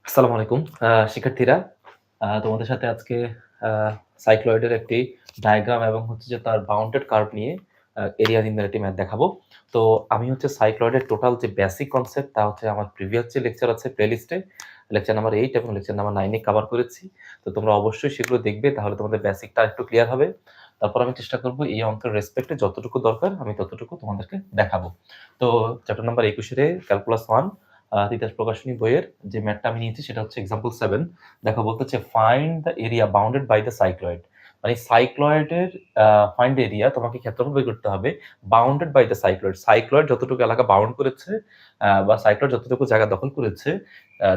আসসালামু আলাইকুম শিক্ষার্থীরা। তোমাদের সাথে আজকে সাইক্লয়েডের একটি ডায়াগ্রাম এবং হচ্ছে যে তার বাউন্ডেড কার্ভ নিয়ে এরিয়া নির্ণয়ের একটি ম্যাথ দেখাবো। তো আমি হচ্ছে সাইক্লয়েডের টোটাল যে বেসিক কনসেপ্ট তা হচ্ছে আমার প্রিভিয়াস যে লেকচার আছে প্লেলিস্টে লেকচার নাম্বার 8 এবং লেকচার নাম্বার 9 এ কভার করেছি। তো তোমরা অবশ্যই সেগুলো দেখবে, তাহলে তোমাদের বেসিকটা একটু ক্লিয়ার হবে। তারপর আমি চেষ্টা করব এই অঙ্কের রেসপেক্টে যতটুকু দরকার আমি ততটুকু তোমাদেরকে দেখাবো। তো চ্যাপ্টার নাম্বার 21 এর ক্যালকুলাস 1 তিতাস প্রকাশনী বইয়ের যে ম্যাথটা আমি নিয়েছি সেটা হচ্ছে এক্সাম্পল 7। দেখো বলতেছে find the area bounded by the cycloid. মানে সাইক্লয়েডের ফাইন্ড এরিয়া তোমাকে ক্ষেত্রফল বের করতে হবে bounded by the cycloid. Cycloid যতটুকু এলাকা বাউন্ড করেছে বা সাইক্লয়েড যতটুকু জায়গা দখল করেছে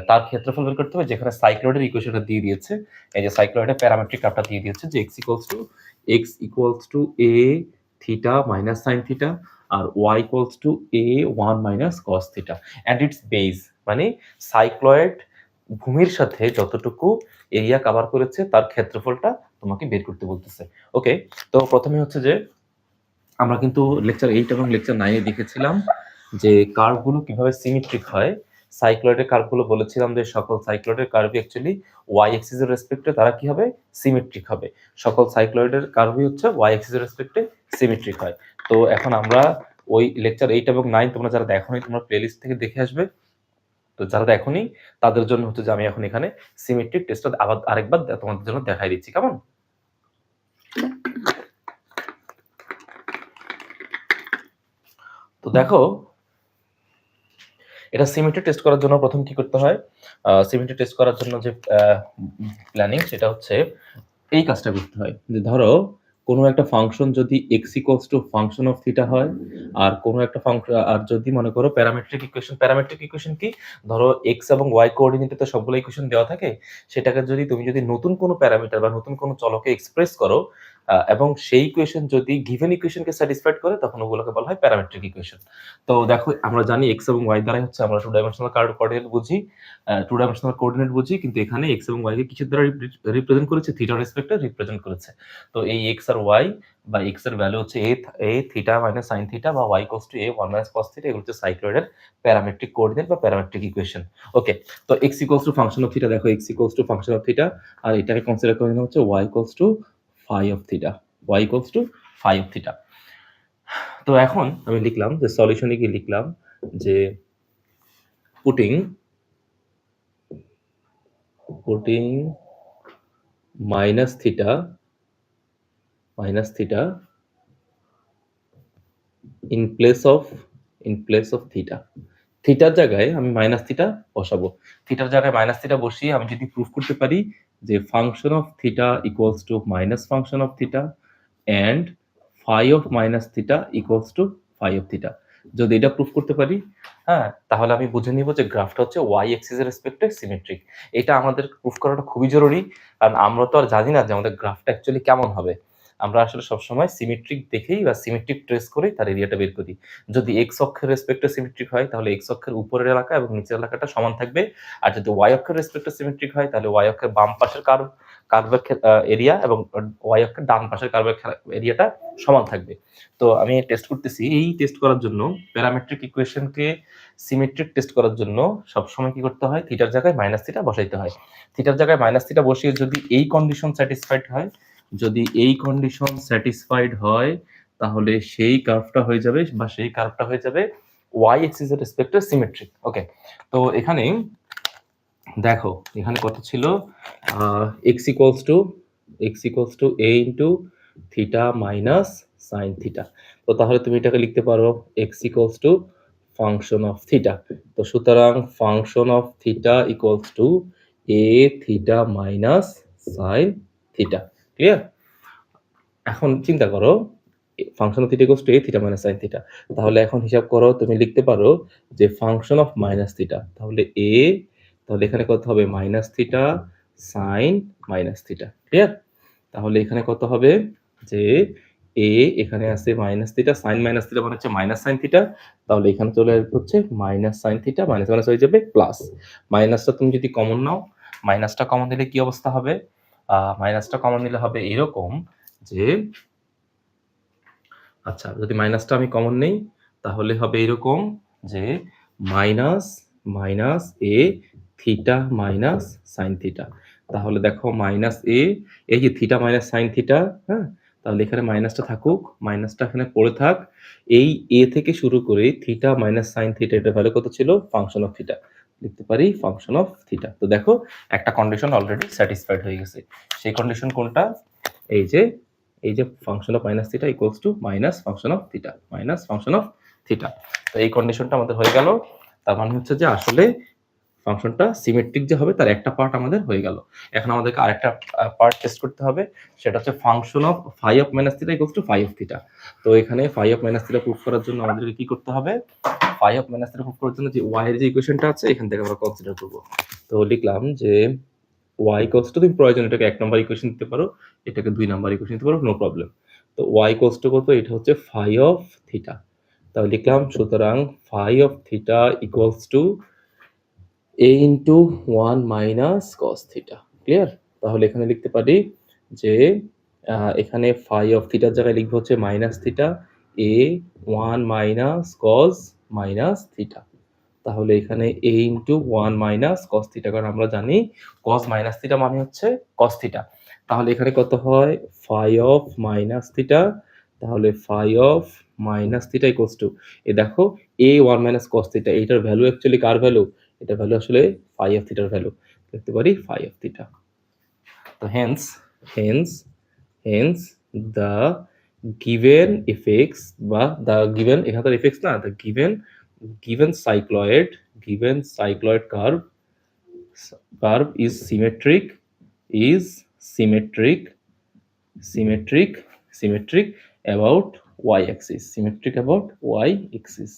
তার ক্ষেত্রফল বের করতে হবে, যেখানে সাইক্লয়েডের ইকুয়েশনটা দিয়ে দিয়েছে। এই যে সাইক্লয়েডের প্যারামেট্রিক কার্ভটা দিয়ে দিয়েছে যে x equals to a theta minus sine theta আর y equals to a 1 minus cos theta and its base. মানে সাইক্লয়েড ভূমির সাথে যতটুকু এরিয়া কভার করেছে তার ক্ষেত্রফলটা তোমাকে বের করতে বলতেছে। ওকে, তো প্রথমে হচ্ছে যে আমরা কিন্তু লেকচার 8 এবং লেকচার 9 এ দেখেছিলাম যে কার্ভগুলো কিভাবে সিমেট্রিক হয়। সাইক্লয়েডের কার্ভগুলো বলেছিলাম যে সকল সাইক্লয়েডের কার্ভই অ্যাকচুয়ালি ওয়াই অ্যাক্সিস এর রেসপেক্টে তারা কি হবে, সিমেট্রিক হবে। সকল সাইক্লয়েডের কার্ভই হচ্ছে ওয়াই অ্যাক্সিস এর রেসপেক্টে সিমেট্রিক হয়। তো এখন আমরা ওই লেকচার 8 এবং 9 তোমরা যারা দেখোনি তোমরা প্লেলিস্ট থেকে দেখে আসবে। তো যারা দেখোনি তাদের জন্য হচ্ছে যে আমি এখন এখানে সিমেট্রিক টেস্টটা আবার আরেকবার তোমাদের জন্য দেখাই দিচ্ছি। কেমন? তো দেখো, এটা সিমেট্রি টেস্ট করার জন্য প্রথম কি করতে হয়, সিমেট্রি টেস্ট করার জন্য যে প্ল্যানিং সেটা হচ্ছে এই কাজটা করতে হয় যে ধরো কোনো একটা ফাংশন যদি x equals to function of theta হয় আর কোনো একটা ফাংশন আর যদি মনে করো প্যারামেট্রিক ইকুয়েশন কি, ধরো x এবং y কোঅর্ডিনেটে তো সবগুলো ইকুয়েশন দেওয়া থাকে, সেটাকে যদি তুমি যদি নতুন কোনো প্যারামিটার বা নতুন কোনো চলকে এক্সপ্রেস করো এবং সেই ইকুয়েশন যদি গিভেন ইকুয়েশনকে স্যাটিসফাইড করে তখন ওগুলোকে বলা হয় প্যারামেট্রিক ইকুয়েশন। তো দেখো আমরা জানি x এবং y দ্বারাই হচ্ছে আমরা টু ডাইমেনশনাল কোঅর্ডিনেট বুঝি, কিন্তু এখানে x এবং y কে কিসের দ্বারা রিপ্রেজেন্ট করেছে, থিটার রেসপেক্টে রিপ্রেজেন্ট করেছে। তো এই x আর y বা x এর ভ্যালু হচ্ছে a theta minus sin theta বা y equals to a 1 minus cos theta, এগুলো হচ্ছে সাইক্লয়েডের প্যারামেট্রিক কোঅর্ডিনেট বা প্যারামেট্রিক ইকুয়েশন। ওকে, তো x equals to function of theta, দেখো x equals to function of theta আর এটাকে কনসিডার করে নেওয়া হচ্ছে y equals to phi of theta, y equals to phi of theta. তো এখন আমি লিখলাম যে সলিউশনে কি লিখলাম যে putting minus theta in place of theta. থিটার জায়গায় আমি মাইনাস থিটা বসাবো। থিটার জায়গায় মাইনাস থিটা বসিয়ে আমি যদি প্রুফ করতে পারি যে function of theta equals to minus function of theta and phi of minus theta equals to phi of theta, যদি এটা প্রুফ করতে পারি, হ্যাঁ, তাহলে আমি বুঝে নিব যে গ্রাফটা হচ্ছে ওয়াই এক্সিস এর রেসপেক্টে সিমেট্রিক। এটা আমাদের প্রুফ করাটা খুবই জরুরি, কারণ আমরা তো আর জানি না যে আমাদের গ্রাফটা অ্যাকচুয়ালি কেমন হবে। আমরা আসলে সবসময় সিমেট্রিক দেখেই বা সিমেট্রিক ট্রেস করেই তার এরিয়াটা বের করি। যদি এক্স অক্ষের রেসপেক্টে সিমেট্রিক হয় তাহলে এক্স অক্ষের উপরের এলাকা এবং নিচের এলাকাটা সমান থাকবে। আর যদি ওয়াই অক্ষের রেসপেক্টে সিমেট্রিক হয় তাহলে ওয়াই অক্ষের বাম পাশের কার্ভের এরিয়া এবং ওয়াই অক্ষের ডান পাশের কার্ভের এরিয়াটা সমান থাকবে। তো আমি টেস্ট করতেছি, এই টেস্ট করার জন্য প্যারামেট্রিক ইকুয়েশনকে সিমেট্রিক টেস্ট করার জন্য সবসময় কি করতে হয়, থিটার জায়গায় মাইনাস থিটা বসাইতে হয়। থিটার জায়গায় মাইনাস থিটা বসিয়ে যদি এই কন্ডিশন স্যাটিসফাইড হয় তাহলে সেই কার্ভটা হয়ে যাবে ওয়াই এক্সিস এর রেসপেক্টে সিমেট্রিক। ওকে, তো এখানে দেখো এখানে কত ছিল, x equals to a into theta minus sine theta. তো তাহলে তুমি এটাকে লিখতে পারো x equals to function of theta. তো সুতরাং function of theta equals to a theta minus sine theta. Clear? এখন চিন্তা করো function of theta equals to a theta minus sine theta, তাহলে এখন হিসাব করো, তুমি লিখতে পারো যে ফাংশন অফ মাইনাস থিটা, তাহলে তাহলে এখানে কত হবে minus theta sine minus theta. Clear? তাহলে এখানে কত হবে যে এখানে আছে minus theta sine minus theta মানে হচ্ছে মাইনাস সাইন থিটা, তাহলে এখানে চলে হচ্ছে minus sine theta, minus minus হয়ে যাবে প্লাস। মাইনাসটা তুমি যদি কমন নাও, মাইনাসটা কমন নিলে কি অবস্থা হবে, মাইনাসটা কমন নিলে হবে এরকম যে, আচ্ছা যদি মাইনাসটা আমি কমন নেই তাহলে হবে এরকম যে মাইনাস এ থিটা মাইনাস সাইন থিটা। তাহলে দেখো মাইনাস এ, এই যে থিটা মাইনাস সাইন থিটা, হ্যাঁ, তাহলে এখানে মাইনাসটা থাকুক, মাইনাসটা এখানে পড়ে থাক। এই এ থেকে শুরু করে থিটা মাইনাস সাইন থিটা, এটা ভ্যালু কত ছিল? ফাংশন অফ থিটা, লিখতে পারি ফাংশন অফ থিটা। তো দেখো একটা কন্ডিশন অলরেডি স্যাটিসফাইড হয়ে গেছে। সেই কন্ডিশন কোনটা? এই যে function of minus theta equals to minus function of theta, minus function of theta. তো এই কন্ডিশনটা আমাদের হয়ে গেল। তার মানে হচ্ছে যে আসলে ফাংশনটা সিমেট্রিক যে হবে তার একটা পার্ট আমাদের হয়ে গেল। এখন আমাদেরকে আরেকটা পার্ট টেস্ট করতে হবে, সেটা হচ্ছে function of phi of minus theta equals to phi of theta. তো এখানে phi of minus theta proof করার জন্য আমাদেরকে কি করতে হবে? Phi of minus theta proof করার জন্য যে ওয়াই এর যে ইকুয়েশনটা আছে এখান থেকে আমরা কনসিডার করব। তো লিখলাম যে y ইকুয়ালস টু, তুমি প্রয়োজন এটাকে 1 নাম্বার ইকুয়েশন দিতে পারো, এটাকে 2 নাম্বার ইকুয়েশন দিতে পারো, নো প্রবলেম। তো y ইকুয়ালস টু কত? এটা হচ্ছে ফাই অফ থিটা। তাহলে লিখলাম সুতরাং phi of theta equals to a into 1 minus cos theta. Clear? তাহলে এখানে লিখতে পারি যে এখানে ফাই অফ থিটার জায়গায় লিখবো হচ্ছে minus theta, a 1 minus cos minus theta. তাহলে এখানে a into 1 minus cos theta, কারণ আমরা জানি cos মাইনাস থিটা মানে হচ্ছে cos থিটা। তাহলে এখানে কত হয়? Phi of minus theta. তাহলে phi of minus theta equals to, এ দেখো a 1 মাইনাস cos থিটা, এটার ভ্যালু অ্যাকচুয়ালি কার ভ্যালু? এটা ভ্যালু আসলে ফাই অফ থিটার ভ্যালু, লিখতে পারি ফাই অফ থিটা। তো হেন্স দ্য গিভেন এফেক্টস বা দ্য গিভেন, এখানে তো এফেক্টস না, the given cycloid curve is symmetric about y-axis,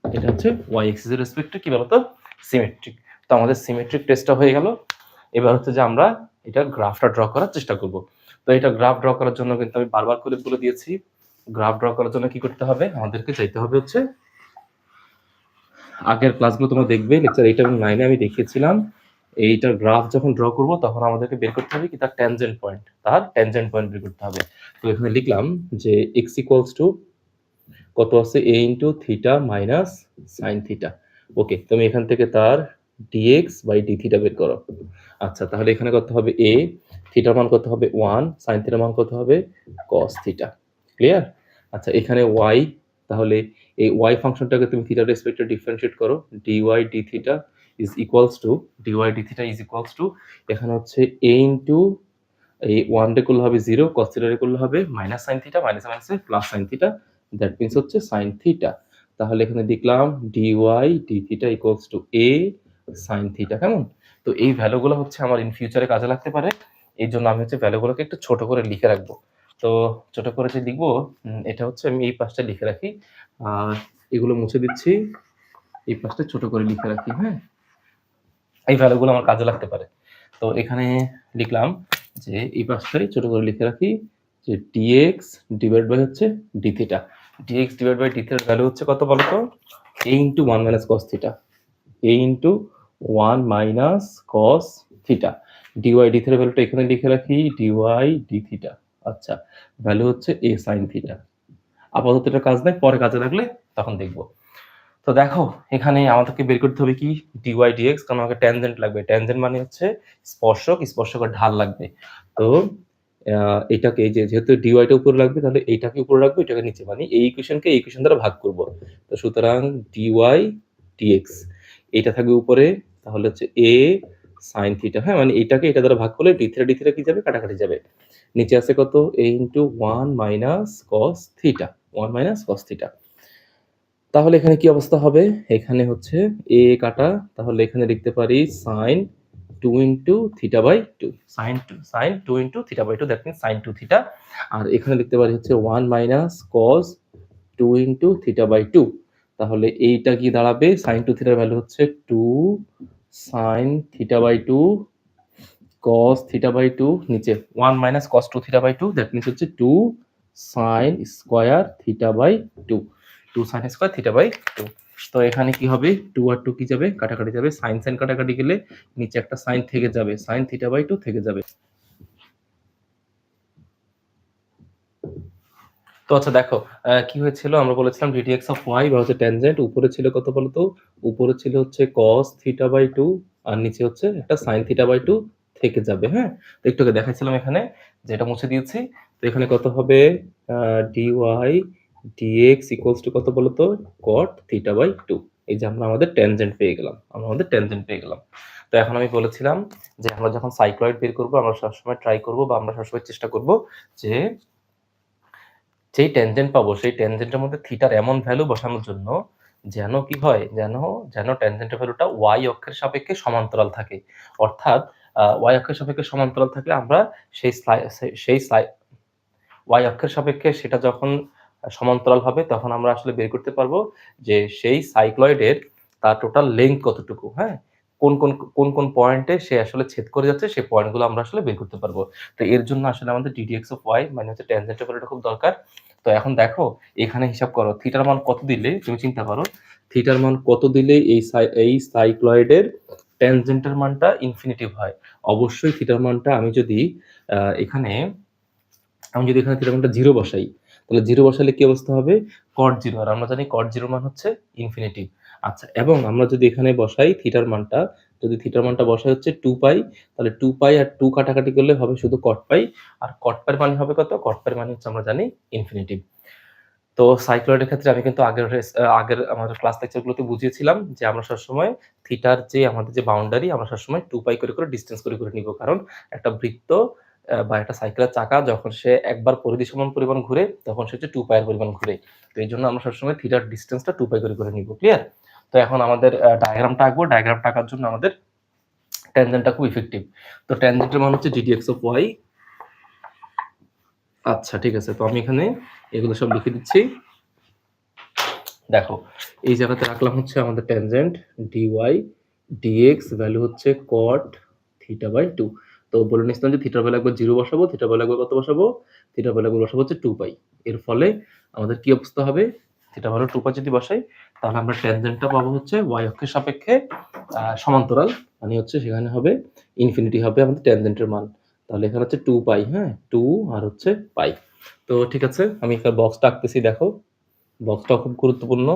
এটা হচ্ছে y-axis এর রেসপেক্টে কি বলতো? সিমেট্রিক। তো আমাদের সিমেট্রিক টেস্টটা হয়ে গেল। এবার হচ্ছে যে আমরা এটা গ্রাফটা ড্র করার চেষ্টা করব। তো এটা গ্রাফ ড্র করার জন্য কিন্তু আমি বারবার করে বলে দিয়েছি, গ্রাফ ড্র করার জন্য কি করতে হবে? আমাদেরকে চাইতে হবে হচ্ছে, আগের ক্লাসগুলো তোমরা দেখবে, লেকচার 8 এবং 9 এ আমি দেখিয়েছিলাম, এইটার গ্রাফ যখন ড্র করব তখন আমাদেরকে বের করতে হবে কি? তার ট্যানজেন্ট পয়েন্ট বের করতে হবে। তো এখানে লিখলাম যে x ইকুয়ালস টু কত আছে? a into theta minus sine theta. Okay, তুমি এখান থেকে তার dx বাই d থিটা বের করো। আচ্ছা, তাহলে এখানে কত হবে? a, থিটার মান কত হবে? 1, সাইন থিটার মান কত হবে? cos theta. ক্লিয়ার? আচ্ছা, এখানে y, তাহলে এই y ফাংশনটাকে তুমি থিটার রেসপেক্টে ডিফারেন্সিয়েট করো, dy d theta is equals two এখানে হচ্ছে a ইনটু এই 1 রে করলে হবে 0, cos থিটা রে করলে হবে মাইনাস সাইন থিটা, মাইনাস মাইনাসে plus sine theta, that means হচ্ছে সাইন থিটা। তাহলে এখানে দেখলাম dy d theta equals to a sine theta. কেমন? তো এই ভ্যালুগুলো হচ্ছে আমার ইন ফিউচারে কাজে লাগতে পারে, এই জন্য আমি হচ্ছে ভ্যালুগুলোকে একটু ছোট করে লিখে রাখবো। তো ছোট করে যে লিখবো, এটা হচ্ছে আমি এই পাশটা লিখে রাখি, আর এগুলো মুছে দিচ্ছি, এই পাশটা ছোট করে লিখে রাখি। হ্যাঁ, এই ভ্যালুগুলো আমার কাজে লাগতে পারে। তো এখানে লিখলাম যে এই পাশটাই ছোট করে লিখে রাখি যে dx ডিভাইড বাই হচ্ছে d theta. dx divide by d থিটার ভ্যালু হচ্ছে কত বলো তো? a into 1 minus cos theta, a into 1 minus cos theta. dy d থিটার ভ্যালুটা এখানে লিখে রাখি, dy d থিটা। আচ্ছা, ভ্যালু হচ্ছে a sin থিটা। আপাতত এটা কাজ নাই, পরে কাজে লাগলে তখন দেখবো। তো দেখো এখানে আমাদেরকে বের করতে হবে কি? dy dx, কারণ আমাকে ট্যানজেন্ট লাগবে। ট্যানজেন্ট মানে হচ্ছে স্পর্শকের ঢাল লাগবে। তো এটাকে যেহেতু dy টা উপরে লাগবে, তাহলে এইটাকে উপরে রাখবো, এটাকে নিচে, মানে এই ইকুয়েশনকে এই ইকুয়েশন দ্বারা ভাগ করব। তো সুতরাং dy dx, এটা থাকবে উপরে, তাহলে হচ্ছে a sin থিটা। হ্যাঁ, মানে এইটাকে এটা দ্বারা ভাগ করলে d থিটা কি যাবে? কাটাকাটি যাবে। নিচে আছে কত? a into 1 minus cos theta, 1 minus cos theta. তাহলে এখানে কি অবস্থা হবে? এখানে হচ্ছে a কাটা, তাহলে এখানে লিখতে পারি sin 2 into theta by 2, sin 2 into theta by 2, that means sin 2 theta. আর এখানে লিখতে পারি হচ্ছে 1 minus cos 2 into theta by 2। তাহলে এইটা কি দাঁড়াবে? sin 2 থিটার ভ্যালু হচ্ছে 2 sin theta by 2 cos theta by 2, নিচে 1 minus cos 2 theta by 2, that means হচ্ছে 2 sin square theta by 2, 2 sin square theta by 2। তো এখানে কি হবে? 2 আর 2 কি যাবে? কাটাকাটি যাবে, sin কাটাকাটি গেলে নিচে একটা sin থেকে যাবে, sin থিটা বাই 2 থেকে যাবে। তো আচ্ছা দেখো, কি হয়েছিল? আমরা বলেছিলাম ddx অফ y বা হচ্ছে ট্যানজেন্ট উপরে ছিল কত বলতো? উপরে ছিল হচ্ছে cos θ/2 আর নিচে হচ্ছে একটা sin θ/2 থেকে যাবে, হ্যাঁ? তো একটু আগে দেখাচ্ছিলাম এখানে যে এটা মুছে দিয়েছি। তো এখানে কত হবে? dy dx ইকুয়ালস টু কত বলতো? cot θ/2। এই যে আমরা আমাদের ট্যানজেন্ট পেয়ে গেলাম। তো এখন আমি বলেছিলাম যে আমরা যখন সাইক্লয়েড বের করব আমরা সবসময় ট্রাই করব বা আমরা সবসময় চেষ্টা করব যে যেই ট্যানজেন্ট পাবো সেই ট্যানজেন্টের মধ্যে থিটার এমন ভ্যালু বসানোর জন্য যেন কি হয়, যেন ট্যানজেন্টের ভ্যালুটা ওয়াই অক্ষের সাপেক্ষে সমান্তরাল থাকে। অর্থাৎ ওয়াই অক্ষের সাপেক্ষে সমান্তরাল থাকলে আমরা সেই ওয়াই অক্ষের সাপেক্ষে সেটা যখন সমান্তরাল হবে তখন আমরা আসলে বের করতে পারবো যে সেই সাইক্লয়েডের তার টোটাল লেন্থ কতটুকু, হ্যাঁ? কোন পয়েন্টে সে আসলে ছেদ করে যাচ্ছে সেই পয়েন্টগুলো আমরা আসলে বের করতে পারবো। তো এর জন্য আসলে আমাদের ddx অফ y মানে হচ্ছে ট্যানজেন্টের ভ্যালুটা খুব দরকার। তো এখন দেখো এখানে হিসাব করো থিটার মান কত দিলে, তুমি চিন্তা করো থিটার মান কত দিলে এই সাইক্লয়েডের ট্যানজেন্টের মানটা ইনফিনিটিভ হয়। অবশ্যই থিটার মানটা এখানে আমি যদি এখানে থিটার মানটা 0 বসাই, তাহলে 0 বসালে কি অবস্থা হবে? cot 0, আর আমরা জানি cot 0 মান হচ্ছে ইনফিনিটি। আচ্ছা, এবং আমরা যদি এখানে বসাই থিটার মানটা, যদি থিটার মানটা বসাই হচ্ছে 2 পাই, তাহলে 2 পাই আর 2 কাটাকাটি করলে হবে শুধু cot পাই, আর cot পাই এর মানে হবে কত? cot পাই এর মানে হচ্ছে আমরা জানি ইনফিনিটি। তো সাইক্লয়েডের ক্ষেত্রে আমি কিন্তু আগের আমাদের ক্লাস লেকচারগুলোতে বুঝিয়েছিলাম যে আমরা সবসময় থিটার যে আমাদের যে বাউন্ডারি আমরা সবসময় 2 পাই করে ডিসটেন্স করে নিব। কারণ একটা বৃত্ত বা একটা সাইকেলের চাকা যখন সে একবার পরিধি সমান পরিমাণ ঘুরে তখন সে হচ্ছে 2 পাই এর পরিমাণ ঘুরে। তো এইজন্য আমরা সবসময় থিটার ডিসটেন্সটা 2 পাই করে নিব। ক্লিয়ার? তো এখন আমাদের ডায়াগ্রামটা আঁকবো। ডায়াগ্রামটা আঁকার জন্য আমাদের ট্যানজেন্টটা খুব ইফেক্টিভ। তো ট্যানজেন্টের মান হচ্ছে ddx অফ y। আচ্ছা ঠিক আছে, তো আমি এখানে এগুলো সব লিখে দিচ্ছি। দেখো এই জায়গাতে রাখলাম হচ্ছে আমাদের ট্যানজেন্ট dy dx ভ্যালু হচ্ছে cot θ/2। তো বলে নিছিলাম যে থিটার ভ্যালু একবার 0 বসাবো, থিটার ভ্যালু একবার কত বসাবো? থিটার ভ্যালু একবার বসাবো হচ্ছে 2 পাই। এর ফলে আমাদের কি অবস্থা হবে? থিটার ভ্যালু 2 পাই যদি বসাই তাহলে আমরা ট্যানজেন্টটা পাবো হচ্ছে y অক্ষের সাপেক্ষে সমান্তরাল, মানে হচ্ছে সেখানে হবে ইনফিনিটি হবে আমাদের ট্যানজেন্টের মান। তাহলে এখানে হচ্ছে 2 পাই, হ্যাঁ 2 আর হচ্ছে পাই। তো ঠিক আছে, আমি এখানে বক্সটা আঁকতেছি। দেখো বক্সটা খুব গুরুত্বপূর্ণ।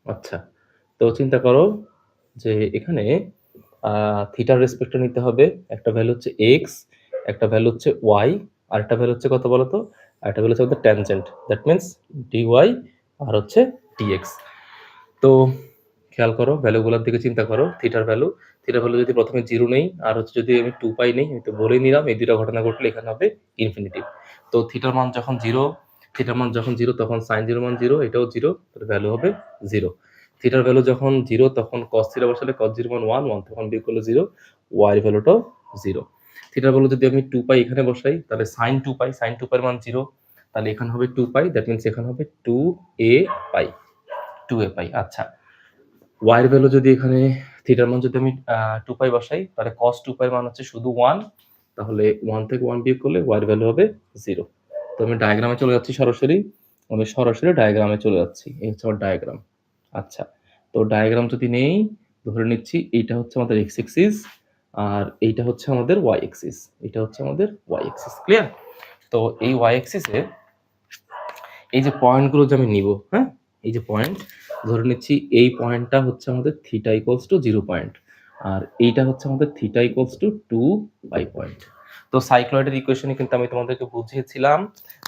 আচ্ছা, তো চিন্তা করো যে এখানে থিটার রেসপেক্টে নিতে হবে একটা ভ্যালু হচ্ছে এক্স, একটা ভ্যালু হচ্ছে ওয়াই, আর একটা ভ্যালু হচ্ছে কত বলো তো? একটা ভ্যালু হচ্ছে আমাদের ট্যানজেন্ট, দ্যাট মিনস ডিওয়াই আর হচ্ছে ডিএক্স। তো খেয়াল করো ভ্যালুগুলোর দিকে চিন্তা করো। থিটার ভ্যালু যদি প্রথমে 0 নেই আর হচ্ছে যদি আমি 2 পাই নেই, আমি তো বলেই নিলাম এই দুইটা ঘটনা ঘটলে এখানে হবে ইনফিনিটি। তো থিটার মান যখন 0 তখন sin 0 মান 0, এটাও 0, তাহলে ভ্যালু হবে 0। থিটার ভ্যালু যখন 0 তখন cos থিটা বসালে cos 0 মান 1 তখন বিয়োগ করলে 0, y এর ভ্যালুটাও 0। থিটার ভ্যালু যদি আমি 2 পাই এখানে বসাই তাহলে sin 2 পাই এর মান 0, তাহলে এখানে হবে 2 পাই, দ্যাট মিন্স এখানে হবে 2a পাই। আচ্ছা, y এর ভ্যালু যদি এখানে থিটার মান যদি আমি 2 পাই বসাই তাহলে cos 2 পাই মান হচ্ছে শুধু 1, তাহলে 1 থেকে 1 বিয়োগ করলে y এর ভ্যালু হবে 0। তো আমি ডায়াগ্রামে চলে যাচ্ছি সরাসরি ডায়াগ্রামে চলে যাচ্ছি। এই হচ্ছে আমার ডায়াগ্রাম। আচ্ছা, তো ডায়াগ্রাম যদি নেই ধরে নিচ্ছি এইটা হচ্ছে আমাদের x অ্যাক্সিস আর এইটা হচ্ছে আমাদের y অ্যাক্সিস। ক্লিয়ার? তো এই y অ্যাক্সিসে এই যে পয়েন্টগুলো যে আমি নিব, হ্যাঁ এই যে পয়েন্ট ধরে নিচ্ছি এই পয়েন্টটা হচ্ছে আমাদের থিটা ইকুয়ালস টু 0 পয়েন্ট আর এইটা হচ্ছে আমাদের থিটা ইকুয়ালস টু 2 পাই পয়েন্ট। তো সাইক্লয়েডের ইকুয়েশনে কিন্তু আমি তোমাদেরকে বুঝিয়েছিলাম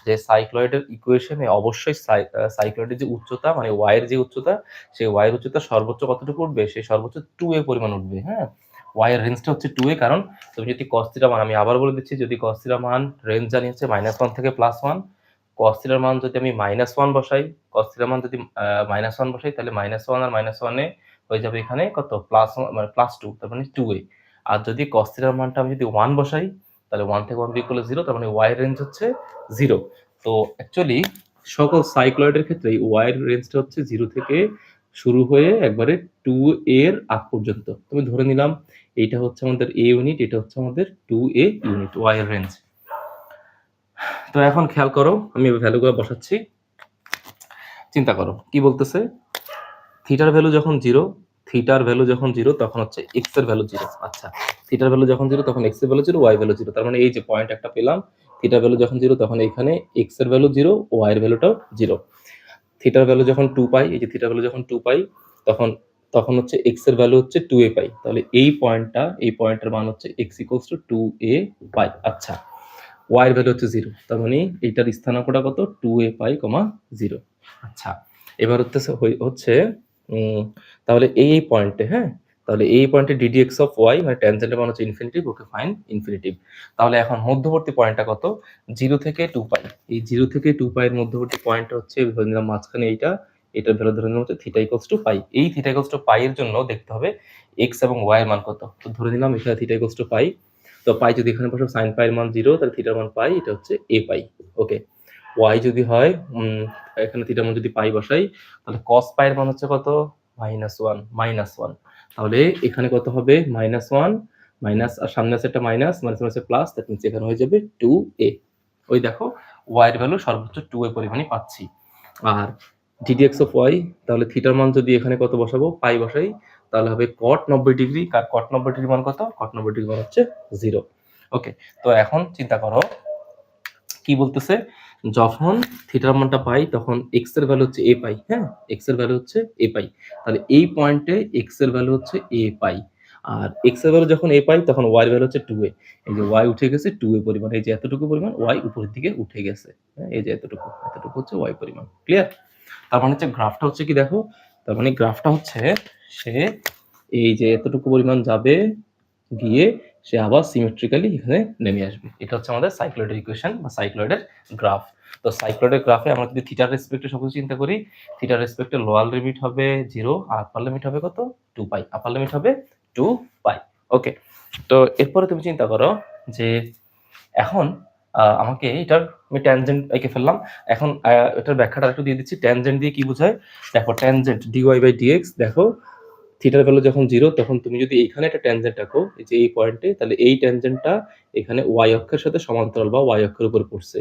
যে সাইক্লয়েডের ইকুয়েশনে অবশ্যই সাইক্লয়েডের যে উচ্চতা মানে y এর যে উচ্চতা, সেই y এর উচ্চতা সর্বোচ্চ কতটুকু উঠবে? সেই সর্বোচ্চ 2a পরিমাণ উঠবে, হ্যাঁ y এর রেঞ্জটা হচ্ছে 2a। কারণ তুমি যদি cos থিটা মান, আমি আবার বলে দিচ্ছি, যদি cos থিটা মান রেঞ্জ জানি হচ্ছে -1 থেকে +1, cos থিটার মান যদি আমি -1 বসাই, cos থিটার মান যদি -1 বসাই তাহলে -1 আর -1 এ হয়ে যাবে এখানে কত? +1 মানে +2, তার মানে 2a। আর যদি cos থিটার মানটা আমি যদি 1 বসাই তাহলে 1 থেকে 1 বিয়োগ করলে 0, তার মানে y এর রেঞ্জ হচ্ছে 0। তো অ্যাকচুয়ালি সকল সাইক্লয়েডের ক্ষেত্রেই y এর রেঞ্জটা হচ্ছে 0 থেকে শুরু হয়ে একবারে 2a এর আগ পর্যন্ত। তুমি ধরে নিলাম এইটা হচ্ছে আমাদের a ইউনিট, এটা হচ্ছে আমাদের 2a ইউনিট y এর রেঞ্জ। তো এখন খেয়াল করো আমি ভ্যালুগুলো বসাচ্ছি। চিন্তা করো কি বলতেছে? থিটার ভ্যালু যখন 0 তখন হচ্ছে x এর ভ্যালু 0। আচ্ছা, থিটার ভ্যালু যখন 0 তখন x এর ভ্যালু 0, y ভ্যালু 0, তার মানে এই যে পয়েন্ট একটা পেলাম থিটার ভ্যালু যখন 0 তখন এখানে x এর ভ্যালু 0, y এর ভ্যালুটাও 0। থিটার ভ্যালু যখন 2 পাই, এই যে থিটার ভ্যালু যখন 2 পাই তখন তখন হচ্ছে x এর ভ্যালু হচ্ছে 2a পাই। তাহলে এই পয়েন্টের মান হচ্ছে x ইকুয়ালস টু 2a পাই। আচ্ছা, y এর ভ্যালু হচ্ছে 0, তার মানে এইটার স্থানাঙ্কটা কত? 2a পাই, 0। আচ্ছা, এবার হচ্ছে তাহলে এই পয়েন্টে, হ্যাঁ, তাহলে এই পয়েন্টে ddx অফ y মানে ট্যানজেন্টের মান হচ্ছে ইনফিনিটিভ। Okay fine, infinitive. তাহলে এখন মধ্যবর্তী পয়েন্টটা কত? 0 থেকে 2 পাই। এই 0 থেকে 2 পাই এর মধ্যবর্তী পয়েন্টটা হচ্ছে ধরে নিলাম মাঝখানে এটার ভ্যালু ধরে নিলাম হচ্ছে থিটা ইকুয়ালস টু পাই। এই থিটা ইকুয়ালস টু পাই এর জন্য দেখতে হবে x এবং y এর মান কত। তো ধরে নিলাম এখানে থিটা ইকুয়ালস টু পাই। তো পাই যদি এখানে বসে sin পাই এর মান 0, তাহলে থিটার মান পাই, এটা হচ্ছে a পাই। ওকে, y যদি হয় এখানে থিটার মান যদি পাই বসাই, তাহলে cos পাই এর মান হচ্ছে কত? -1। তাহলে এখানে কত হবে? -1 মাইনাস, আর সামনে আছে একটা মাইনাস, মাইনাসে প্লাস, দ্যাট মিন্স এখানে হয়ে যাবে 2a। ওই দেখো y এর ভ্যালু সর্বোচ্চ 2a পরিমাণই পাচ্ছি। আর ddx অফ y, তাহলে থিটার মান যদি এখানে কত বসাবো? পাই বসাই, তাহলে হবে cot 90 ডিগ্রি। কার cot 90 ডিগ্রি মান কত? cot 90 ডিগ্রি মান হচ্ছে 0। ওকে, তো এখন চিন্তা করো কি বলতেছে, যখন থিটার মানটা পাই তখন x এর ভ্যালু হচ্ছে a পাই। হ্যাঁ, x এর ভ্যালু হচ্ছে a পাই। তাহলে এই পয়েন্টে x এর ভ্যালু হচ্ছে a পাই, আর x এর ভ্যালু যখন a পাই তখন y এর ভ্যালু হচ্ছে 2a। এই যে y উঠে গেছে 2a পরিমাণ, এই যে এতটুকু পরিমাণ y উপরের দিকে উঠে গেছে। হ্যাঁ, এই যে এতটুকু হচ্ছে y পরিমাণ। ক্লিয়ার? তার মানে হচ্ছে গ্রাফটা হচ্ছে কি দেখো, তার মানে গ্রাফটা হচ্ছে সে এই যে এতটুকু পরিমাণ যাবে, গিয়ে সে আবার সিমেট্রিক্যালি এখানে নেমে আসবে। এটা হচ্ছে আমাদের সাইক্লয়েডের ইকুয়েশন বা সাইক্লয়েডের গ্রাফ। তো সাইক্লয়েডের গ্রাফে আমরা যদি থিটার রেসপেক্টে সবকিছু চিন্তা করি, থিটার রেসপেক্টে লোয়ার লিমিট হবে 0 আর আপার লিমিট হবে কত? 2 পাই। আপার লিমিট হবে 2 পাই। ওকে, তো এরপরে তুমি চিন্তা করো যে এখন আমাকে এটার আমি ট্যানজেন্ট এঁকে ফেললাম। এখন এটার ব্যাখ্যাটা একটু দিয়ে দিচ্ছি। ট্যানজেন্ট দিয়ে কি বোঝায় দেখো, ট্যানজেন্ট dy/dx, দেখো থিটার ভ্যালু যখন 0 তখন তুমি যদি এইখানে একটা ট্যানজেন্ট আঁকো, এই যে এই পয়েন্টে, তাহলে এই ট্যানজেন্টটা এখানে y অক্ষের সাথে সমান্তরাল বা y অক্ষের উপর পড়ছে।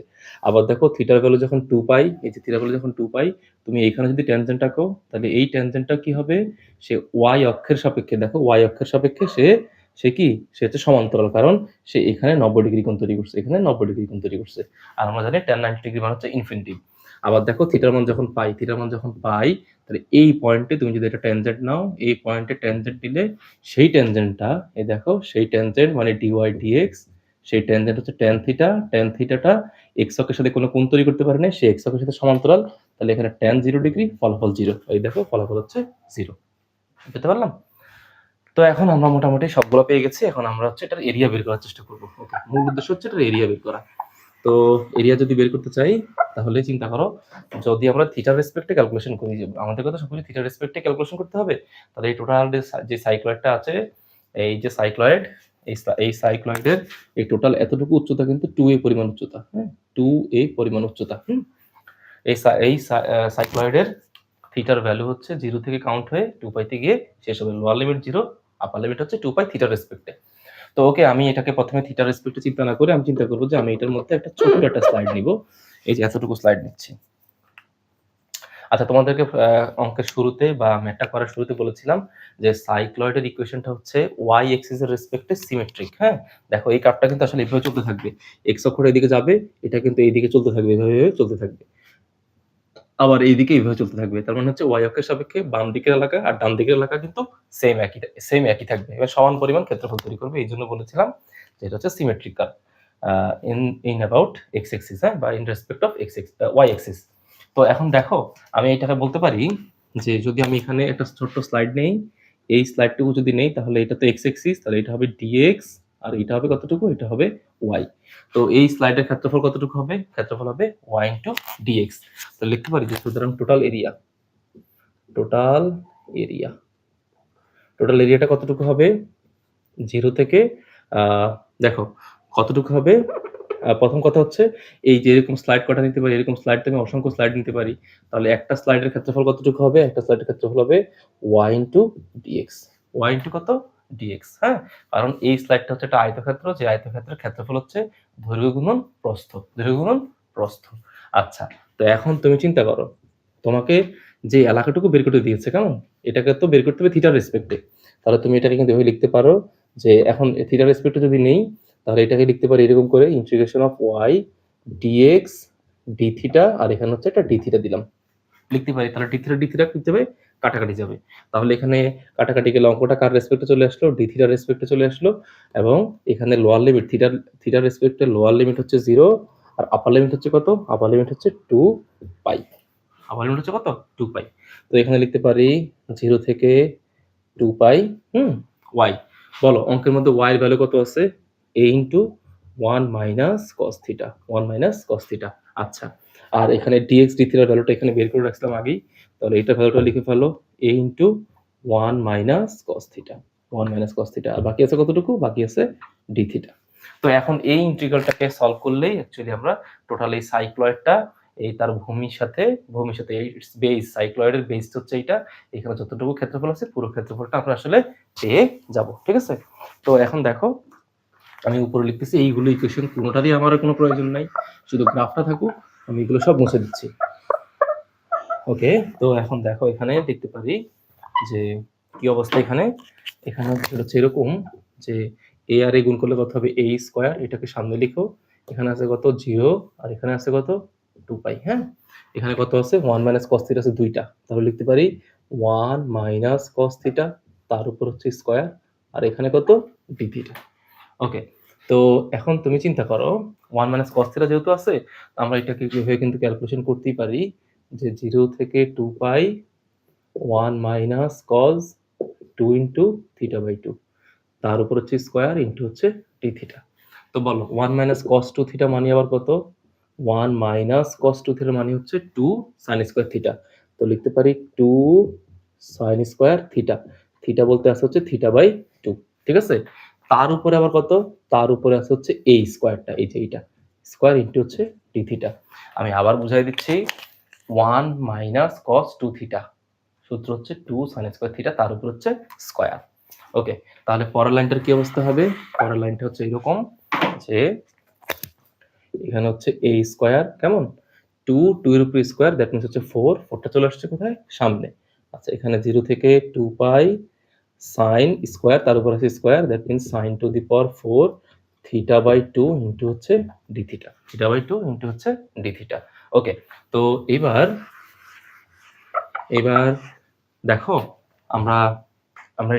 আবার দেখো থিটার ভ্যালু যখন 2 পাই, এই যে থিটার ভ্যালু যখন 2 পাই, তুমি এইখানে যদি ট্যানজেন্ট আঁকো, তাহলে এই ট্যানজেন্টটা কি হবে? সে y অক্ষের সাপেক্ষে, দেখো y অক্ষের সাপেক্ষে সে কি, সে হচ্ছে সমান্তরাল, কারণ সে এখানে 90 ডিগ্রি কোণ তৈরি করছে, এখানে 90 ডিগ্রি কোণ তৈরি করছে। আর আমরা জানি tan 90 ডিগ্রি মানে হচ্ছে ইনফিনিটি। আবার দেখো থিটার মান যখন পাই, তাহলে এই পয়েন্টে তুমি যদি এটা ট্যানজেন্ট নাও, এই পয়েন্টে ট্যানজেন্ট দিলে সেই ট্যানজেন্টটা, এই দেখো সেই ট্যানজেন্ট মানে dy/dx, সেই ট্যানজেন্ট হচ্ছে tan থিটা। tan থিটাটা x অক্ষের সাথে কোনো কোণ তৈরি করতে পারে না, সে x অক্ষের সাথে সমান্তরাল। তাহলে এখানে tan 0 ডিগ্রি, ফলাফল 0। এই দেখো ফলাফল হচ্ছে 0। বুঝতে পারলাম? তো এখন আমরা মোটামুটি সবগুলো পেয়ে গেছি। এখন আমরা হচ্ছে এটার এরিয়া বের করার চেষ্টা করব। ওকে, মূল উদ্দেশ্য হচ্ছে এটার এরিয়া বের করা। তো এরিয়া যদি বের করতে চাই, তাহলে চিন্তা করো, যদি আমরা থিটার রেসপেক্টে ক্যালকুলেশন করি, যে আমাদের কথা সবকিছু থিটার রেসপেক্টে ক্যালকুলেশন করতে হবে, তাহলে এই টোটাল যে সাইক্লয়েডটা আছে, এই যে সাইক্লয়েড, এই সাইক্লয়েডের এই টোটাল এতটুকু উচ্চতা কিন্তু 2a পরিমাণ উচ্চতা। হ্যাঁ, 2a পরিমাণ উচ্চতা। এই সাইক্লয়েডের থিটার ভ্যালু হচ্ছে 0 থেকে কাউন্ট হয়ে 2 পাইতে গিয়ে শেষ হবে। লোয়ার লিমিট 0, আপার লিমিট হচ্ছে 2 পাই থিটার রেসপেক্টে। তো ওকে, আমি এটাকে প্রথমে থিটার রেসপেক্টে চিন্তা না করে আমি চিন্তা করবো যে আমি এটার মধ্যে একটা ছোট্ট একটা স্লাইড নিব। এই যে এতটুকু স্লাইড নিচ্ছি। আচ্ছা, তোমাদেরকে অঙ্কের শুরুতে বা ম্যাথটা করার শুরুতে বলেছিলাম যে সাইক্লয়েডের ইকুয়েশনটা হচ্ছে y এক্সিস এর রেসপেক্টে সিমেট্রিক। হ্যাঁ, দেখো এই কার্ভটা কিন্তু আসলে এভাবে চলতে থাকবে, x অক্ষর এদিকে যাবে, এটা কিন্তু এইদিকে চলতে থাকবে, এভাবে চলতে থাকবে, আবার এইদিকে এইভাবে চলতে থাকবে। তার মানে হচ্ছে y অক্ষের সাপেক্ষে বাম দিকের এলাকা আর ডান দিকের এলাকা কিন্তু সেম একই থাকবে। এবার সমান পরিমাণ ক্ষেত্রফল তৈরি করবে। এই জন্য বলেছিলাম যে এটা হচ্ছে symmetric curve in about x axis, হ্যাঁ, বা in respect of y axis. তো এখন দেখো, আমি এটাকে বলতে পারি যে যদি আমি এখানে একটা ছোট্ট স্লাইড নেই, এই স্লাইডটুকু যদি নেই, তাহলে এটা তো x এক্সিস, তাহলে এটা হবে dx, আর এটা হবে কতটুকু? এটা হবে y। তো এই স্লাইডের ক্ষেত্রফল কতটুকু হবে? ক্ষেত্রফল হবে y ইনটু dx। তো লিখতে পারি যে সুতরাং টোটাল এরিয়াটা কতটুকু হবে? 0 থেকে দেখো কতটুকু হবে। প্রথম কথা হচ্ছে এই যে এরকম স্লাইড কটা নিতে পারি, এরকম স্লাইড আমি অসংখ্য স্লাইড নিতে পারি। তাহলে একটা স্লাইডের ক্ষেত্রফল কতটুকু হবে? একটা স্লাইডের ক্ষেত্রফল হবে y into dx। y into কত? dx। হ্যাঁ, কারণ এই স্লাইডটা হচ্ছে একটা আয়তক্ষেত্র, যে আয়তক্ষেত্রের ক্ষেত্রফল হচ্ছে দৈর্ঘ্য গুণন প্রস্থ। আচ্ছা, তো এখন তুমি চিন্তা করো, তোমাকে যে এলাকাটুকু বের করতে দিয়েছে, কেমন, এটাকে তো বের করতে হবে থিটার রেসপেক্টে। তাহলে তুমি এটাকে কিন্তু এভাবে লিখতে পারো যে এখন থিটার রেসপেক্টে যদি নেই, তাহলে এটাকে লিখতে পারি এরকম করে integration of y dx d theta, আর এখানে হচ্ছে একটা ডি থিটা দিলাম, লিখতে পারি। তাহলে ডি থিটা লিখতে পারি, কাটাকাটি যাবে। তাহলে এখানে কাটাকাটি গেলে অঙ্কটা কার রেসপেক্টে চলে আসলো, ডি থিটার রেসপেক্টে চলে আসলো, এবং এখানে লোয়ার লিমিট থিটার রেসপেক্টে লোয়ার লিমিট হচ্ছে 0, আর আপার লিমিট হচ্ছে কত, আপার লিমিট হচ্ছে 2 পাই, আপার লিমিট হচ্ছে কত 2 পাই। তো এখানে লিখতে পারি 0 থেকে 2 পাই ওয়াই। বলো অঙ্কের মধ্যে ওয়াই এর ভ্যালু কত আছে, a into 1 minus cos theta, 1 minus cos theta. আচ্ছা, আর এখানে ডিএক্স ডি থিটার ভ্যালুটা এখানে বের করে রাখছিলাম আগেই, তাহলে এইটা ভ্যালুটা লিখে ফেলো a into 1 minus cos theta, 1 minus cos theta. আর বাকি আছে কতটুকু, বাকি আছে ডি থিটা। তো এখন এই ইন্টিগ্রালটাকে সলভ করলেই অ্যাকচুয়ালি আমরা টোটাল এই সাইক্লয়েডটা, এই তার ভূমির সাথে এই বেস, সাইক্লয়েডের বেস হচ্ছে এইটা, এখানে যতটুকু ক্ষেত্রফল আছে পুরো ক্ষেত্রফলটা আমরা আসলে পেয়ে যাব। ঠিক আছে, তো এখন দেখো আমি উপরে লিখতেছি এইগুলো ইকুয়েশন, কোনোটারই আমার কোনো প্রয়োজন নাই, শুধু গ্রাফটা থাকুক, আমি এগুলো সব মুছে দিচ্ছি। ওকে, তো এখন দেখো এখানে দেখতে পারি যে কি অবস্থা, এখানে হচ্ছে এরকম যে এ আর এ গুণ করলে কত হবে a স্কয়ার, এটাকে সামনে লিখো, এখানে আছে কত 0, আর এখানে আছে কত 2 পাই। হ্যাঁ, এখানে কত আছে 1 মাইনাস cos থিটা আছে দুইটা, তাহলে লিখতে পারি 1 মাইনাস cos থিটা, তার উপর হচ্ছে স্কয়ার, আর এখানে কত d থিটা। ওকে, তো এখন তুমি চিন্তা করো 1 মাইনাস cos থিটা যেহেতু আছে, আমরা এটাকে কিভাবে কিন্তু ক্যালকুলেশন করতেই পারি যে 0 থেকে 2 pi 1 minus cos 2 into theta by 2, তার উপর হচ্ছে স্কয়ার ইন্টু হচ্ছে ডি থিটা। তো বলো 1 মাইনাস cos 2 থিটা মানে আবার কত, 1 মাইনাস cos 2 থিটা মানে হচ্ছে 2 sin স্কয়ার থিটা। তো লিখতে পারি 2 sin স্কয়ার থিটা, থিটা বলতে আছে হচ্ছে থিটা বাই 2। ঠিক আছে, তার উপরে আবার কত, তার উপরে আছে হচ্ছে এই স্কয়ারটা, এই যে এইটা স্কয়ার ইন্টু হচ্ছে ডি থিটা। আমি আবার বুঝাই দিচ্ছি, 1 মাইনাস cos 2 থিটা, সূত্র হচ্ছে 2 sin স্কয়ার থিটা, তার উপর হচ্ছে স্কয়ার। ওকে, তাহলে পরের লাইনটার কি অবস্থা হবে, পরের লাইনটা হচ্ছে এরকম যে এখানে হচ্ছে a স্কয়ার, কেমন 2 এর উপর স্কয়ার, দ্যাট মিন্স হচ্ছে 4টা চলে আসছে কোথায়, সামনে। আচ্ছা, এখানে 0 থেকে 2 পাই sin স্কয়ার, তার উপর আছে square, that means sin to the power 4 theta by 2 into হচ্ছে d theta, theta by 2 into হচ্ছে ডি থিটা। ওকে, তো এবার দেখো আমরা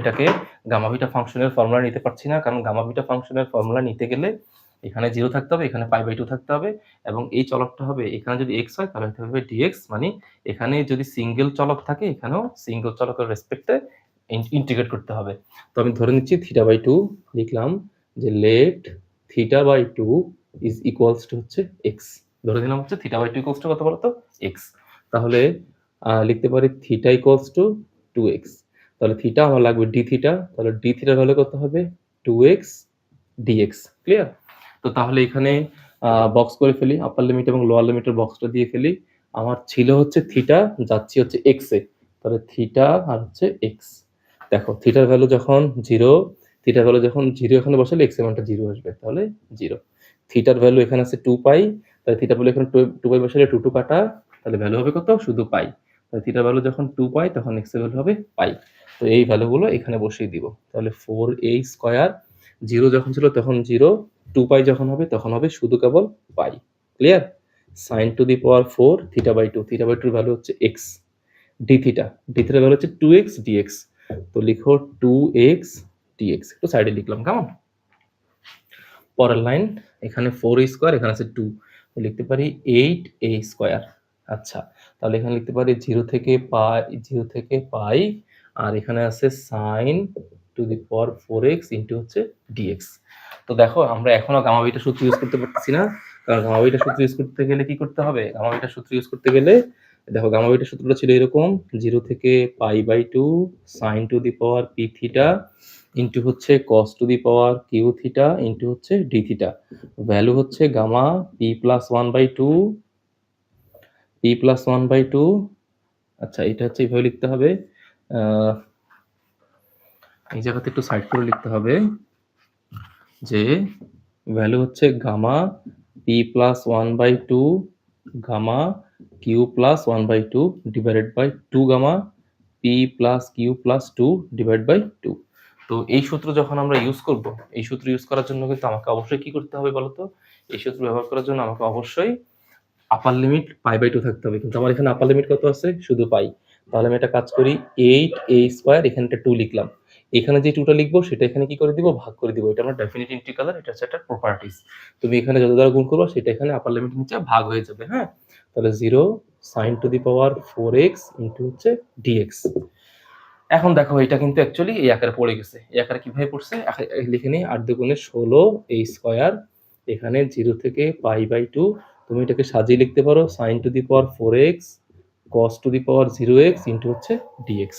এটাকে গামা বিটা ফাংশনের ফর্মুলা নিতে পারছি না, কারণ গামা বিটা ফাংশনের ফর্মুলা নিতে গেলে এখানে 0 থাকতে হবে, এখানে পাই বাই 2 থাকতে হবে, এবং এই চলকটা হবে, এখানে যদি x হয় তাহলে হবে dx, মানে এখানে যদি সিঙ্গেল চলক থাকে এখানেও সিঙ্গেল চলকের রেসপেক্টে ইন্টিগ্রেট করতে হবে। তো আমি ধরে নিচ্ছি থিটা বাই 2 লিখলাম, যে let theta by 2 is equals to হচ্ছে x, ধরে দিলাম হচ্ছে থিটা বাই 2 ইকুয়ালস টু কত বলতো x। তাহলে লিখতে পারি থিটা ইকুয়ালস টু 2x, তাহলে থিটা আমার লাগবে ডি থিটা, তাহলে ডি থিটার ভ্যালু কত হবে 2x dx। ক্লিয়ার? তো তাহলে এখানে বক্স করে ফেলি, আপার লিমিট এবং লোয়ার লিমিটের বক্সটা দিয়ে ফেলি। আমার ছিল হচ্ছে থিটা, যাচ্ছি হচ্ছে x এ, তাহলে থিটা আর হচ্ছে x। দেখো থিটার ভ্যালু যখন 0, থিটার ভ্যালু যখন 0 এখানে বসালে x এর মানটা 0 আসবে, তাহলে 0। থিটার ভ্যালু এখানে আছে 2 পাই, তাহলে থিটা ভ্যালু এখানে 2 পাই বসালে 2 কাটা, তাহলে ভ্যালু হবে কত, শুধু পাই। তাহলে থিটার ভ্যালু যখন 2 পাই তখন x এর ভ্যালু হবে পাই। তো এই ভ্যালুগুলো এখানে বসিয়ে দিব, তাহলে 4a স্কয়ার, 0 যখন ছিল তখন 0, 2 পাই যখন হবে তখন হবে শুধু কেবল pi. Clear? sin to the power 4 theta by 2, theta by 2 এর ভ্যালু হচ্ছে x, ডি থিটার ভ্যালু হচ্ছে 2x dx। তো লিখো 2x dx, একটু সাইডে লিখলাম, কেমন। পরের লাইন, এখানে 4a স্কয়ার, এখানে আছে 2, লিখতে পারি 8a স্কয়ার। আচ্ছা, তাহলে এখানে লিখতে পারি 0 থেকে পাই, আর এখানে আছে sin to the power 4x into হচ্ছে dx। তো দেখো আমরা এখনো গামা বিটা সূত্র ইউজ করতে পারতেছি না, কারণ গামা বিটা সূত্র ইউজ করতে গেলে কি করতে হবে, গামা বিটা সূত্র ইউজ করতে গেলে দেখো গামা বিটা সূত্রটা ছিল এরকম, 0 থেকে pi by 2 sin to the power p theta into হচ্ছে cos to the power q theta into হচ্ছে ডি থিটা। ভ্যালু হচ্ছে গামা p প্লাস 1/2। আচ্ছা, এটা হচ্ছে এইভাবে লিখতে হবে, এই জায়গাতে একটু সাইড করে লিখতে হবে যে ভ্যালু হচ্ছে gamma p plus 1/2 gamma q plus 1/2 divided by 2 gamma p plus q plus 2 divide by 2। তো তো এই সূত্র যখন আমরা ইউজ করব, এই সূত্র ইউজ করার জন্য কিন্তু আমাকে অবশ্যই কি করতে হবে বলতো? এই সূত্র ব্যবহার করার জন্য আমাকে অবশ্যই আপার লিমিট π/2 থাকতে হবে। কিন্তু আমার এখানে আপার লিমিট কত আছে? শুধু পাই। তাহলে আমি একটা কাজ করি, 8a² এখানে একটা 2 লিখলাম। এখানে যে 2টা লিখবো সেটা এখানে কি করে দিব? ভাগ করে দিব। এটা আমার ডেফিনিট ইন্টিগ্রাল, এটা হচ্ছে একটা প্রপার্টিজ। তুমি এখানে যত দ্বারা গুণ করবা সেটা এখানে আপার লিমিট নিচে ভাগ হয়ে যাবে, হ্যাঁ? তাহলে 0 sin⁴x ইনটু হচ্ছে dx। এখন দেখো এটা কিন্তু অ্যাকচুয়ালি এই আকারে পড়ে গেছে। এই আকারে কিভাবে পড়ছে? লিখে নিই 8 দুগুণে 16a², এখানে 0 থেকে π/2। তুমি এটাকে সাজিয়ে লিখতে পারো sin⁴x cos⁴0x ইনটু হচ্ছে dx।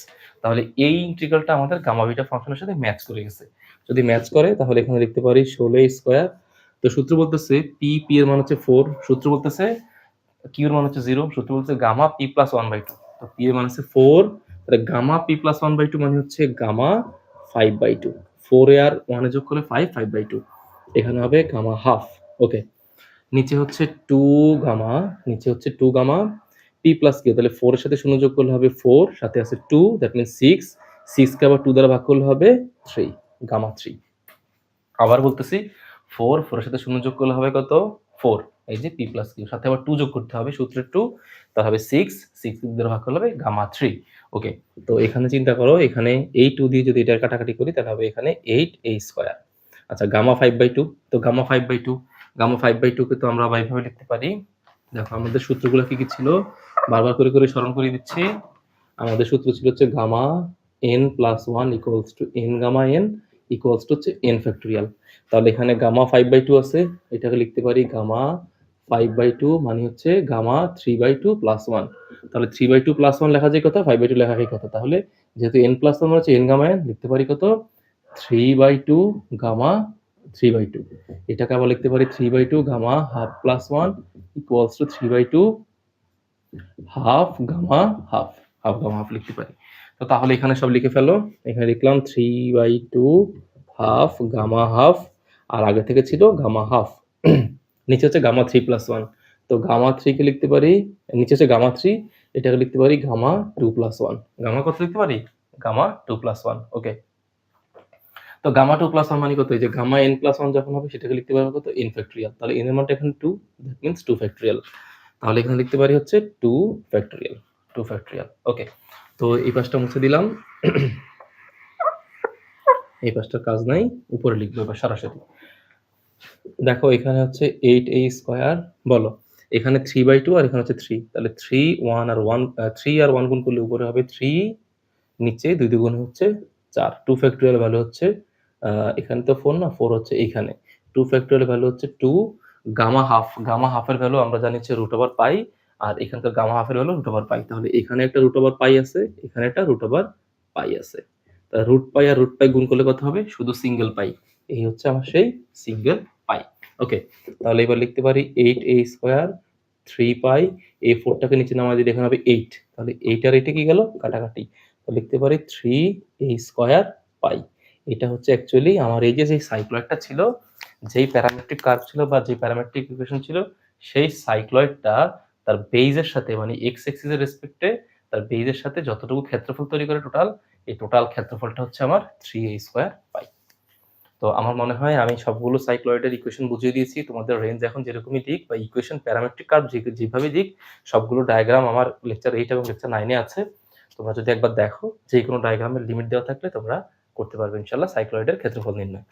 তাহলে এই ইন্টিগ্রালটা আমাদের গামা বিটা ফাংশনের সাথে ম্যাচ করে গেছে। যদি ম্যাচ করে তাহলে এখানে লিখতে পারি 16a²। তো সূত্র বলতেছে p এর মান হচ্ছে 4, সূত্র বলতেছে q এর মান হচ্ছে 0, সূত্র বলতেছে গামা p + 1/2। তো p এর মান হচ্ছে 4, তাহলে গামা p + 1/2 মানে হচ্ছে গামা 5/2। 4 এ আর 1 এ যোগ করলে 5/2। এখানে হবে গামা হাফ। ওকে, নিচে হচ্ছে 2 গামা, নিচে হচ্ছে 2 গামা p প্লাস q, তাহলে 4 এর সাথে 0 যোগ করলে হবে 4, সাথে আছে 2, দ্যাট মিন্স 6। 6 কে আবার 2 দ্বারা ভাগ করলে হবে 3, গামা 3। আবার বলতেছি 4 এর সাথে 0 যোগ করলে হবে কত? 4, এই যে p প্লাস q, সাথে আবার 2 যোগ করতে হবে, সূত্রের 2, তাহলে হবে 6, 6 দ্বারা ভাগ করলে হবে গামা 3। ওকে, তো এখানে চিন্তা করো, এখানে এই 2 দিয়ে যদি এটার কাটাকাটি করি তাহলে হবে এখানে 8a²। আচ্ছা, গামা 5/2, তো গামা 5/2, গামা 5/2 কে তো আমরা এইভাবে লিখতে পারি। দেখো আমাদের সূত্রগুলো কি কি ছিল, বারবার করে করে স্মরণ করিয়ে দিচ্ছি। আমাদের সূত্র ছিল হচ্ছে gamma n+1 equals to n gamma n equals to হচ্ছে n ফ্যাক্টোরিয়াল। তাহলে এখানে গামা 5/2 আছে, এটাকে লিখতে পারি গামা 5/2 মানে হচ্ছে গামা 3/2 + 1। তাহলে 3/2 + 1 লেখা যায় কথা, 5/2 লেখা যায় কথা। তাহলে যেহেতু n+1 মানে হচ্ছে n গামা n, লিখতে পারি কত? 3/2 গামা 3/2। এটাকে আবার লিখতে পারি 3/2 gamma half plus 1 equals to 3/2 half gamma half, half gamma half লিখতে পারি। তো তাহলে এখানে সব লিখে ফেলো। এখানে লিখলাম 3/2 হাফ গামা হাফ, আর আগে থেকে ছিল গামা হাফ। নিচে হচ্ছে গামা 3 + 1, তো গামা 3 কে লিখতে পারি, নিচে হচ্ছে গামা 3, এটাকে লিখতে পারি গামা 2 + 1। গামা কত লিখতে পারি? গামা 2 + 1। ওকে, তো গামা 2 + 1 মানে কত? এই যে গামা n+1 যখন হবে সেটাকে লিখতে পারবো কত? n factorial. তাহলে n এর মানটা এখানে 2, দ্যাট মিন্স 2 ফ্যাক্টোরিয়াল। তাহলে এখানে লিখতে পারি হচ্ছে 2 ফ্যাক্টোরিয়াল, 2 ফ্যাক্টোরিয়াল। ওকে, তো এই পাশটা মুছে দিলাম। এই পাশটার কাজ নাই, উপরে লিখবো এবার সরাসরি। দেখো এখানে হচ্ছে 8a², বলো এখানে 3/2 আর এখানে হচ্ছে 3, তাহলে 3 1 আর 1 3 আর 1 গুণ করলে উপরে হবে 3, নিচে 2 দুগুণ হচ্ছে 4। 2 ফ্যাক্টোরিয়াল ভ্যালু হচ্ছে এখানে তো 4 না, 4 হচ্ছে এইখানে। 2 ফ্যাক্টোরিয়াল ভ্যালু হচ্ছে 2। গামা হাফ, গামা হাফের ভ্যালু আমরা জানি হচ্ছে √π, আর এখানকার গামা হাফের ভ্যালু √π। তাহলে এখানে একটা √π আছে, এখানে একটা √π আছে। তা √π আর √π গুণ করলে কত হবে? শুধু সিঙ্গেল পাই। এই হচ্ছে আমার সেই সিঙ্গেল পাই। ওকে, তাহলে এবার লিখতে পারি 8a², 3π, এই 4 টাকে নিচে নামায় দিলে এখানে হবে 8। তাহলে 8 আর 8 এ কি গেল? কাটাকাটি। তো লিখতে পারি 3a² পাই। এটা হচ্ছে অ্যাকচুয়ালি আমার এই যে সাইক্লয়েডটা ছিল, যেই প্যারামেট্রিক কার্ভ ছিল বা যে প্যারামেট্রিক ইকুয়েশন ছিল, সেই সাইক্লয়েডটা তার বেইজের সাথে মানে এক্স অ্যাক্সিসের রেসপেক্টে তার বেইজের সাথে যতটুকু ক্ষেত্রফল তৈরি করে টোটাল, এই টোটাল ক্ষেত্রফলটা হচ্ছে আমার 3a² পাই। তো আমার মনে হয় আমি সবগুলো সাইক্লয়েডের ইকুয়েশন বুঝিয়ে দিয়েছি। তোমাদের রেঞ্জ এখন যেরকমই দিক বা ইকুয়েশন প্যারামেট্রিক কার্ভ যেভাবে দিক, সবগুলো ডায়াগ্রাম আমার লেকচার 8 এবং লেকচার 9 এ আছে। তোমরা যদি একবার দেখো, যে কোনো ডায়াগ্রামের লিমিট দেওয়া থাকলে তোমরা করতে পারবে ইনশাআল্লাহ সাইক্লয়েডের ক্ষেত্রফল নির্ণয়।